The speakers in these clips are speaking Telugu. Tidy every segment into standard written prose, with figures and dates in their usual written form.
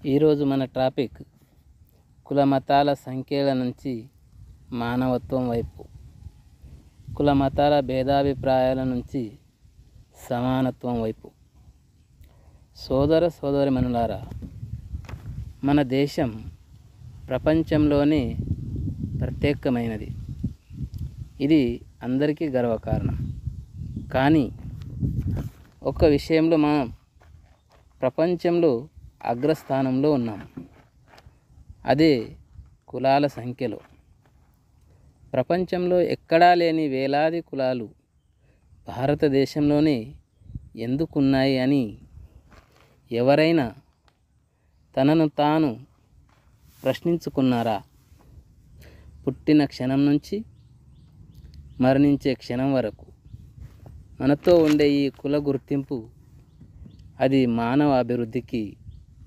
ఈరోజు మన టాపిక్ కుల మతాల సంఖ్యల నుంచి మానవత్వం వైపు, కుల మతాల భేదాభిప్రాయాల నుంచి సమానత్వం వైపు. సోదర సోదరిమణులారా, మన దేశం ప్రపంచంలోనే ప్రత్యేకమైనది. ఇది అందరికీ గర్వకారణం. కానీ ఒక విషయంలో మనం ప్రపంచంలో అగ్రస్థానంలో ఉన్నాం. అదే కులాల సంఖ్యలో. ప్రపంచంలో ఎక్కడా లేని వేలాది కులాలు భారతదేశంలోనే ఎందుకున్నాయి అని ఎవరైనా తనను తాను ప్రశ్నించుకున్నారా? పుట్టిన క్షణం నుంచి మరణించే క్షణం వరకు మనతో ఉండే ఈ కుల గుర్తింపు, అది మానవ అభివృద్ధికి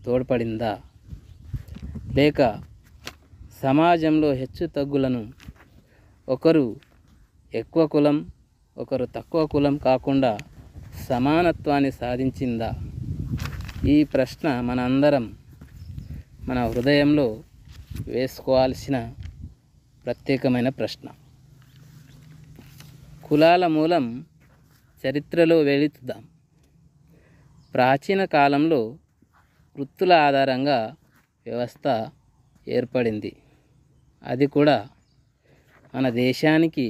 తోడ్పడిందా? లేక సమాజంలో హెచ్చు తగ్గులను, ఒకరు ఎక్కువ కులం ఒకరు తక్కువ కులం కాకుండా సమానత్వాన్ని సాధించిందా? ఈ ప్రశ్న మనందరం మన హృదయంలో వేసుకోవాల్సిన ప్రత్యేకమైన ప్రశ్న. కులాల మూలం చరిత్రలో వెళుతుదాం. ప్రాచీన కాలంలో వృత్తుల ఆధారంగా వ్యవస్థ ఏర్పడింది. అది కూడా మన దేశానికి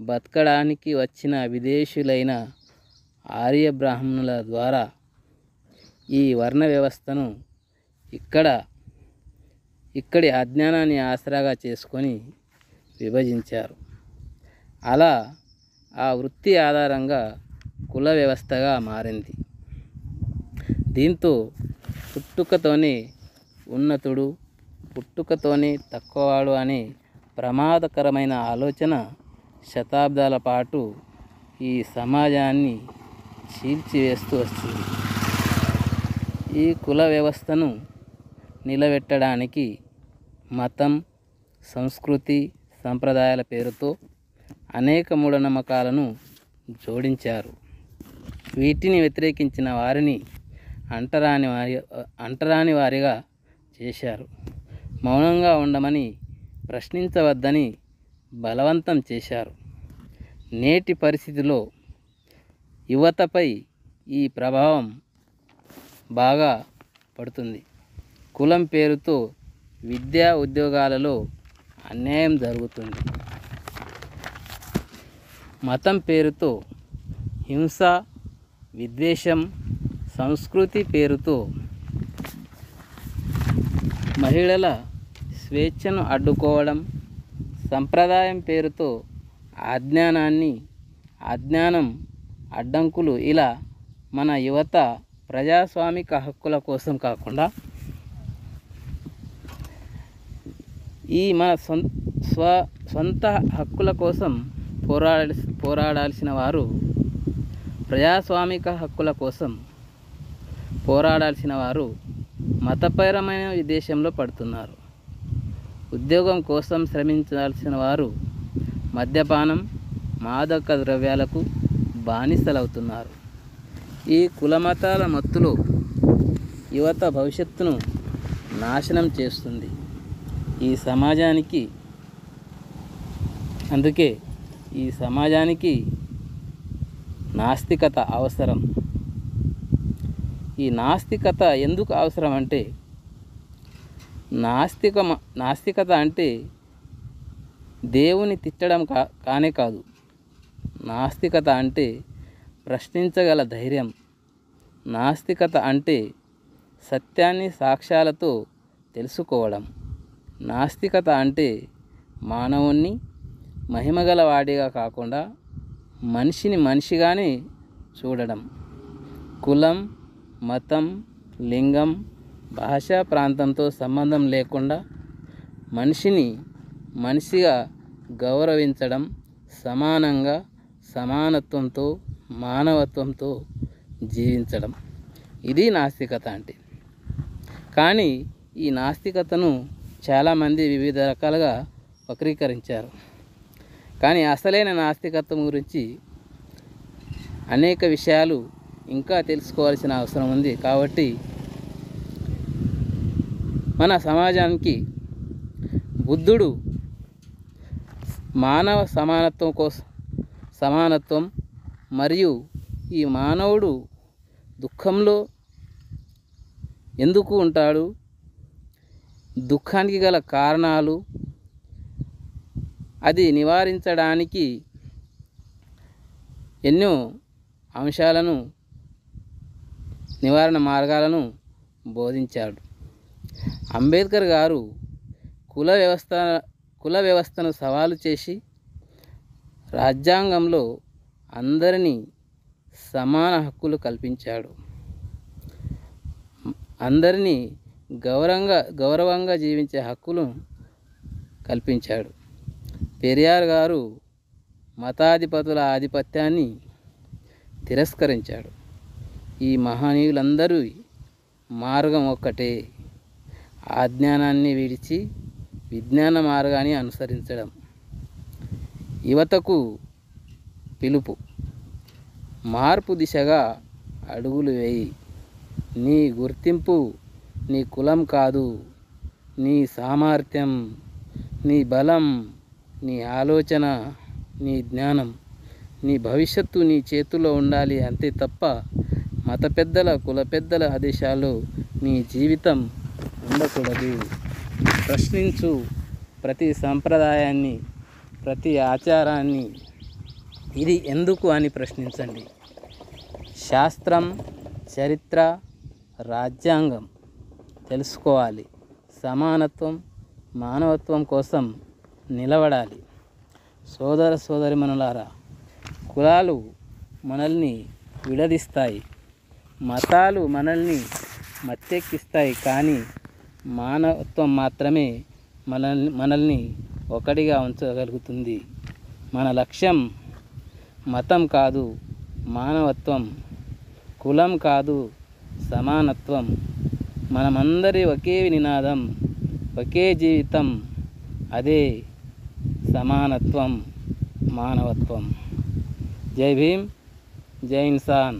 బతకడానికి వచ్చిన విదేశీయులైన ఆర్య బ్రాహ్మణుల ద్వారా ఈ వర్ణ వ్యవస్థను ఇక్కడి అజ్ఞానాన్ని ఆసరాగా చేసుకొని విభజించారు. అలా ఆ వృత్తి ఆధారంగా కుల వ్యవస్థగా మారింది. దీంతో పుట్టుకతోనే ఉన్నతుడు, పుట్టుకతోనే తక్కువవాడు అనే ప్రమాదకరమైన ఆలోచన శతాబ్దాల పాటు ఈ సమాజాన్ని చీల్చివేస్తూ వస్తుంది. ఈ కుల వ్యవస్థను నిలబెట్టడానికి మతం, సంస్కృతి, సంప్రదాయాల పేరుతో అనేక మూఢనమ్మకాలను జోడించారు. వీటిని వ్యతిరేకించిన వారిని అంటరాని వారిగా చేశారు. మౌనంగా ఉండమని, ప్రశ్నించవద్దని బలవంతం చేశారు. నేటి పరిస్థితిలో యువతపై ఈ ప్రభావం బాగా పడుతుంది. కులం పేరుతో విద్యా ఉద్యోగాలలో అన్యాయం జరుగుతుంది. మతం పేరుతో హింస, విద్వేషం, సంస్కృతి పేరుతో మహిళల స్వేచ్ఛను అడ్డుకోవడం, సంప్రదాయం పేరుతో అజ్ఞానం అడ్డంకులు, ఇలా మన యువత ప్రజాస్వామిక హక్కుల కోసం కాకుండా ఈ మన సొంత హక్కుల కోసం పోరాడాల్సిన వారు, ప్రజాస్వామిక హక్కుల కోసం పోరాడాల్సిన వారు మతపరమైన విదేశంలో పడుతున్నారు. ఉద్యోగం కోసం శ్రమించాల్సిన వారు మద్యపానం, మాదక ద్రవ్యాలకు బానిసలవుతున్నారు. ఈ కులమతాల మత్తులో యువత భవిష్యత్తును నాశనం చేస్తుంది. అందుకే ఈ సమాజానికి నాస్తికత అవసరం. ఈ నాస్తికత ఎందుకు అవసరం అంటే, నాస్తికత అంటే దేవుని తిట్టడం కానే కాదు. నాస్తికత అంటే ప్రశ్నించగల ధైర్యం. నాస్తికత అంటే సత్యాన్ని సాక్ష్యాలతో తెలుసుకోవడం. నాస్తికత అంటే మానవుణ్ణి మహిమగల వాడిగా కాకుండా మనిషిని మనిషిగానే చూడడం. కులం, మతం, లింగం, భాషా ప్రాంతంతో సంబంధం లేకుండా మనిషిని మనిషిగా గౌరవించడం, సమానంగా సమానత్వంతో మానవత్వంతో జీవించడం, ఇది నాస్తికత అంటే. కానీ ఈ నాస్తికతను చాలామంది వివిధ రకాలుగా వక్రీకరించారు. కానీ అసలైన నాస్తికత్వం గురించి అనేక విషయాలు ఇంకా తెలుసుకోవాల్సిన అవసరం ఉంది. కాబట్టి మన సమాజానికి బుద్ధుడు మానవ సమానత్వం మరియు ఈ మానవుడు దుఃఖంలో ఎందుకు ఉంటాడు, దుఃఖానికి గల కారణాలు, అది నివారించడానికి ఎన్నో అంశాలను, నివారణ మార్గాలను బోధించాడు. అంబేద్కర్ గారు కుల వ్యవస్థను సవాలు చేసి రాజ్యాంగంలో అందరినీ సమాన హక్కులు కల్పించాడు. అందరినీ గౌరవంగా జీవించే హక్కులు కల్పించాడు. పెరియార్ గారు మతాధిపతుల ఆధిపత్యాన్ని తిరస్కరించాడు. ఈ మహనీయులందరూ మార్గం ఒక్కటే, అజ్ఞానాన్ని విడిచి విజ్ఞాన మార్గాన్ని అనుసరించడం. యువతకు పిలుపు: మార్పు దిశగా అడుగులు వేయి. నీ గుర్తింపు నీ కులం కాదు, నీ సామర్థ్యం, నీ బలం, నీ ఆలోచన, నీ జ్ఞానం, నీ భవిష్యత్తు నీ చేతుల్లో ఉండాలి. అంతే తప్ప మత పెద్దల, కుల పెద్దల ఆదేశాలు నీ జీవితం ఉండకూడదు. ప్రశ్నించు. ప్రతి సంప్రదాయాన్ని, ప్రతి ఆచారాన్ని ఇది ఎందుకు అని ప్రశ్నించండి. శాస్త్రం, చరిత్ర, రాజ్యాంగం తెలుసుకోవాలి. సమానత్వం, మానవత్వం కోసం నిలబడాలి. సోదర సోదరిమణులారా, కులాలు మనల్ని విడదీస్తాయి, మతాలు మనల్ని మత్తెక్కిస్తాయి, కానీ మానవత్వం మాత్రమే మనల్ని ఒకటిగా ఉంచగలుగుతుంది. మన లక్ష్యం మతం కాదు, మానవత్వం. కులం కాదు, సమానత్వం. మనమందరి ఒకే నినాదం, ఒకే జీవితం, అదే సమానత్వం, మానవత్వం. జై భీమ్, జై ఇన్సాన్.